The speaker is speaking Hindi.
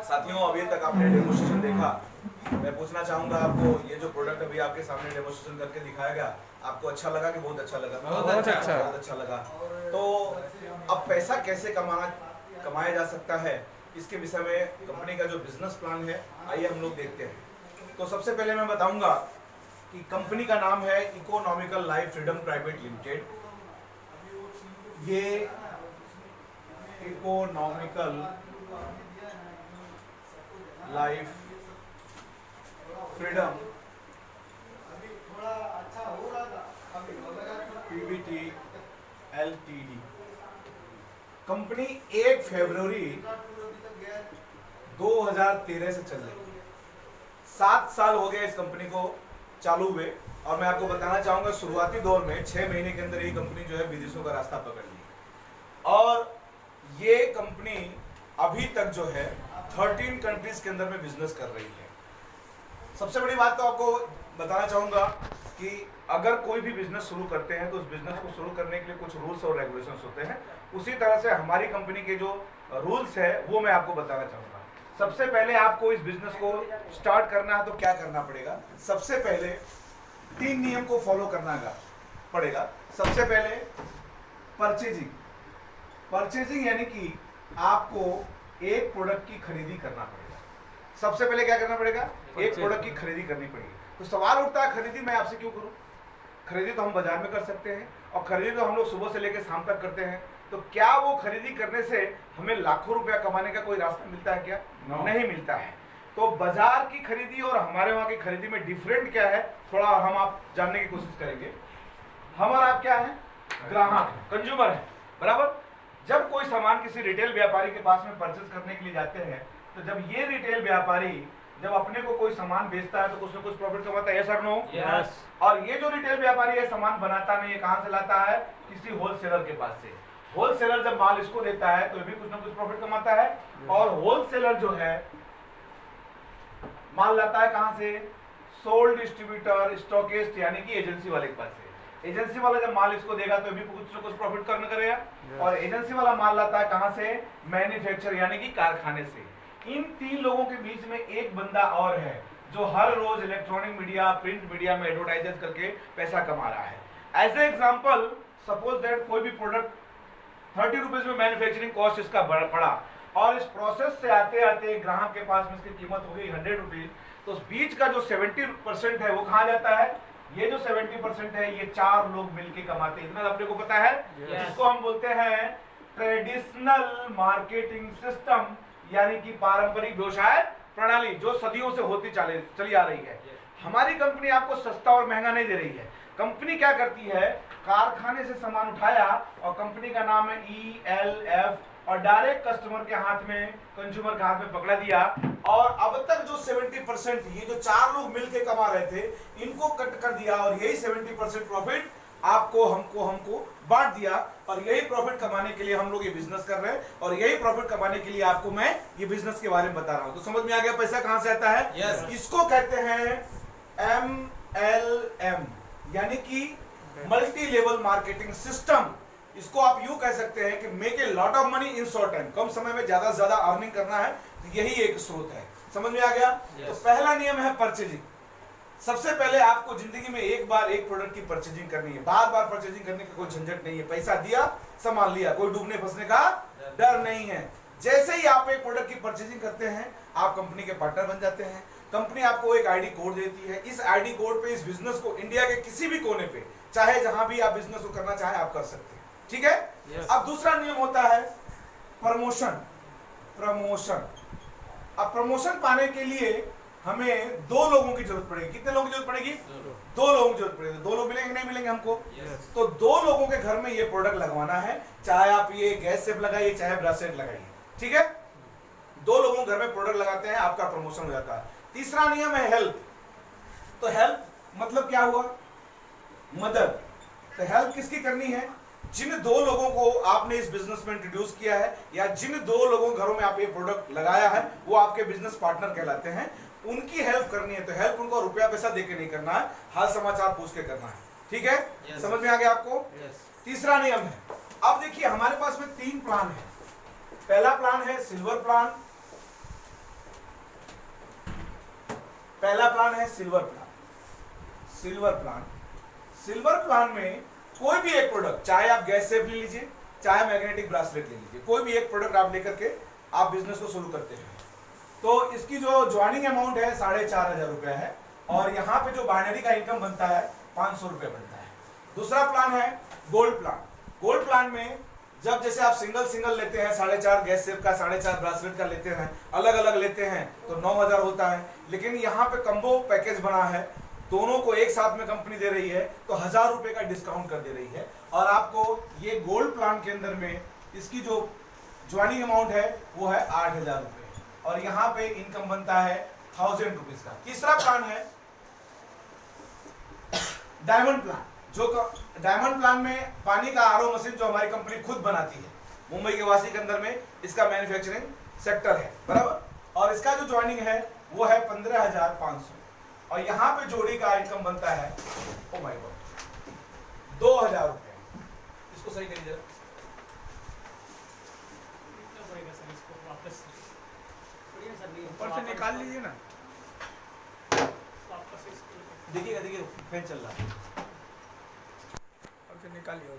साथियों, अभी तक आपने डेमोस्ट्रेशन देखा। मैं पूछना चाहूंगा आपको, ये जो प्रोडक्ट अभी आपके सामने डेमोस्ट्रेशन करके दिखाया गया, आपको अच्छा लगा कि बहुत अच्छा लगा? बहुत अच्छा। बहुत अच्छा लगा। तो अब पैसा कैसे कमाया जा सकता है, इसके विषय में कंपनी का जो बिजनेस प्लान है, आइए हम लोग देखते हैं। तो सबसे पहले मैं बताऊंगा कि कंपनी का नाम है economical life freedom private limited. ये economical life freedom PVT LTD company 1 फरवरी 2013 से चल रही है। 7 साल हो गए इस कंपनी को चालू हुए, और मैं आपको बताना चाहूंगा शुरुआती दौर में 6 महीने के अंदर ये कंपनी जो है विदेशों का रास्ता पकड़ ली, और ये कंपनी अभी तक जो है 13 कंट्रीज के अंदर में बिजनेस कर रही है। सबसे बड़ी बात तो आपको बताना चाहूंगा कि अगर कोई भी बिजनेस शुरू करते हैं तो उस बिजनेस को शुरू करने के लिए कुछ रूल्स और रेगुलेशंस होते हैं। उसी तरह से हमारी कंपनी के जो रूल्स है वो मैं आपको बताना चाहूंगा। सबसे पहले आपको इस बिजनेस को स्टार्ट करना है तो क्या करना पड़ेगा? सबसे पहले 3 नियम को फॉलो करना पड़ेगा। सबसे पहले परचेजिंग यानी कि आपको एक प्रोडक्ट की खरीदी करना पड़ेगा। सबसे पहले क्या करना पड़ेगा? एक प्रोडक्ट की खरीदी करनी पड़ेगी। तो सवाल उठता है, खरीदी मैं आपसे क्यों करूं? खरीदी तो हम बाजार में कर सकते हैं, और खरीदी तो हम लोग सुबह से लेकर शाम तक करते हैं। तो क्या वो खरीदी करने से हमें लाखों रुपया कमाने का कोई रास्ता मिलता है क्या? नहीं मिलता है। तो बाजार की खरीदी और हमारे वहां की खरीदी में डिफरेंट क्या है, थोड़ा हम आप जानने की कोशिश करेंगे। हम और आप क्या है? ग्राहक है, कंज्यूमर है, बराबर। जब कोई सामान किसी रिटेल व्यापारी के पास में परचेज करने के लिए जाते हैं, तो जब ये रिटेल व्यापारी जब अपने को कोई सामान बेचता है तो कुछ ना कुछ प्रॉफिट कमाता है, यस और नो? यस। और ये जो रिटेल व्यापारी है सामान बनाता नहीं है, कहां से लाता है? किसी होलसेलर के पास से। होलसेलर जब माल इसको देता है तो ये भी कुछ ना कुछ प्रॉफिट कमाता है। और होलसेलर जो है माल लाता है कहां से? सोल्ड डिस्ट्रीब्यूटर, स्टॉकिस्ट यानी कि एजेंसी वाले के पास से। एजेंसी वाला जब माल इसको देगा तो भी कुछ ना कुछ प्रॉफिट करना करेगा। और एजेंसी वाला माल लाता है कहां से? मैन्युफैक्चर यानी कि कारखाने से। इन 3 लोगों के बीच में एक बंदा और है जो हर रोज इलेक्ट्रॉनिक मीडिया, प्रिंट मीडिया में एडवर्टाइज करके पैसा कमा रहा है। As a example, suppose that कोई भी प्रोडक्ट 30 रुपीज में मैन्युफैक्चरिंग कॉस्ट इसका पड़ा, और इस प्रोसेस से आते आते ग्राहक के पास में इसकी कीमत हो गई 100 रुपीज। तो उस बीच का जो 70% है वो कहां जाता है? ये जो 70% है ये 4 लोग मिलके कमाते हैं। इतना अपने को पता है? जिसको हम बोलते हैं ट्रेडिशनल मार्केटिंग सिस्टम, यानी कि पारंपरिक व्यवसाय प्रणाली, जो सदियों से होती चली आ रही है। हमारी कंपनी आपको सस्ता और महंगा नहीं दे रही है। कंपनी क्या करती है? कारखाने से सामान उठाया और कंपनी का नाम है ELF, और डायरेक्ट कस्टमर के हाथ में, कंज्यूमर के हाथ में पकड़ा दिया। और अब तक जो 70% ये जो 4 लोग मिलके कमा रहे थे, इनको कट कर दिया, और यही 70% प्रॉफिट आपको हमको बांट दिया। और यही प्रॉफिट कमाने के लिए हम लोग ये बिजनेस कर रहे हैं, और यही प्रॉफिट कमाने के लिए आपको मैं ये बिजनेस के बारे में बता रहा हूं। तो समझ में आ गया पैसा कहां से आता है? yes. इसको कहते हैं MLM, यानी कि मल्टी लेवल मार्केटिंग सिस्टम। इसको आप यूं कह सकते हैं कि make a lot of money in short time, कम समय में ज्यादा से ज्यादा अर्निंग करना है, तो यही एक स्रोत है। समझ में आ गया? yes. तो पहला नियम है परचेजिंग। सबसे पहले आपको जिंदगी में एक बार एक प्रोडक्ट की परचेजिंग करनी है। बार बार परचेजिंग करने का कोई झंझट नहीं है। पैसा दिया, सामान लिया, कोई डूबने फंसने का डर नहीं है। जैसे ही आप एक प्रोडक्ट की परचेजिंग करते हैं, आप कंपनी के पार्टनर बन जाते हैं। कंपनी आपको एक आईडी कोड देती है। इस आईडी कोड पे इस बिजनेस को इंडिया के किसी भी कोने पे, चाहे जहां भी आप बिजनेस को करना चाहे, आप कर सकते हैं। ठीक है? yes. अब दूसरा नियम होता है प्रमोशन। अब प्रमोशन पाने के लिए हमें 2 लोगों की जरूरत पड़ेगी। कितने लोगों की जरूरत पड़ेगी? 2 लोगों की जरूरत पड़ेगी। 2 लोग मिलेंगे नहीं मिलेंगे हमको? yes. तो 2 लोगों के घर में ये प्रोडक्ट लगवाना है, चाहे आप ये गैस सेफ लगाइए, चाहे ब्रासेट लगाइए। ठीक है? 2 लोगों घर में प्रोडक्ट लगाते हैं, आपका प्रमोशन हो जाता है। तीसरा नियम है हेल्प। तो हेल्प मतलब क्या हुआ? मदद। तो हेल्प किसकी करनी है? जिन 2 लोगों को आपने इस बिजनेस में इंट्रोड्यूस किया है, या जिन 2 लोगों घरों में आप ये प्रोडक्ट लगाया है, वो आपके बिजनेस पार्टनर कहलाते हैं। उनकी हेल्प करनी है। तो हेल्प उनको रुपया पैसा देके नहीं करना है, हाल समाचार पूछ के करना है। ठीक है? yes. समझ में आ गया आपको? yes. तीसरा नियम है, अब देखिए हमारे पास में 3 प्लान है। पहला प्लान है सिल्वर प्लान, पहला प्लान है सिल्वर प्लान। सिल्वर प्लान में कोई भी एक प्रोडक्ट, चाहे आप गैस सेफ ले लीजिए, चाहे मैग्नेटिक ब्रासलेट ले लीजिए, कोई भी एक प्रोडक्ट आप लेकर के आप बिजनेस को शुरू करते हैं। तो इसकी जो ज्वाइनिंग अमाउंट है 4,500 रुपया है, और यहाँ पे जो बाइनरी का इनकम बनता है 500 रुपया बनता है। दूसरा प्लान है गोल्ड प्लान। गोल्ड प्लान में जब जैसे आप सिंगल लेते हैं 4,500 गैस सेफ का, 4,500 ब्रासलेट का लेते हैं, अलग अलग लेते हैं तो 9,000 होता है। लेकिन यहाँ पे कम्बो पैकेज बना है, दोनों को एक साथ में कंपनी दे रही है तो 1,000 रुपए का डिस्काउंट कर दे रही है, और आपको ये गोल्ड प्लान के अंदर में इसकी जो ज्वाइनिंग अमाउंट है वो है 8,000 रुपए, और यहाँ पे इनकम बनता है 1,000 रुपीज का। तीसरा प्लान है डायमंड प्लान। जो डायमंड प्लान में पानी का आरओ मशीन जो हमारी कंपनी खुद बनाती है, मुंबई के वासी के अंदर में इसका मैन्युफैक्चरिंग सेक्टर है, बराबर। और इसका जो ज्वाइनिंग है वो है 15,500, और यहाँ पे जोड़ी का इनकम बनता है ओ माय गॉड 2,000 रुपए। इसको सही करिए जरा, ऊपर से निकाल लीजिए ना, देखिएगा फैन चल रहा है, ऊपर से निकालिए।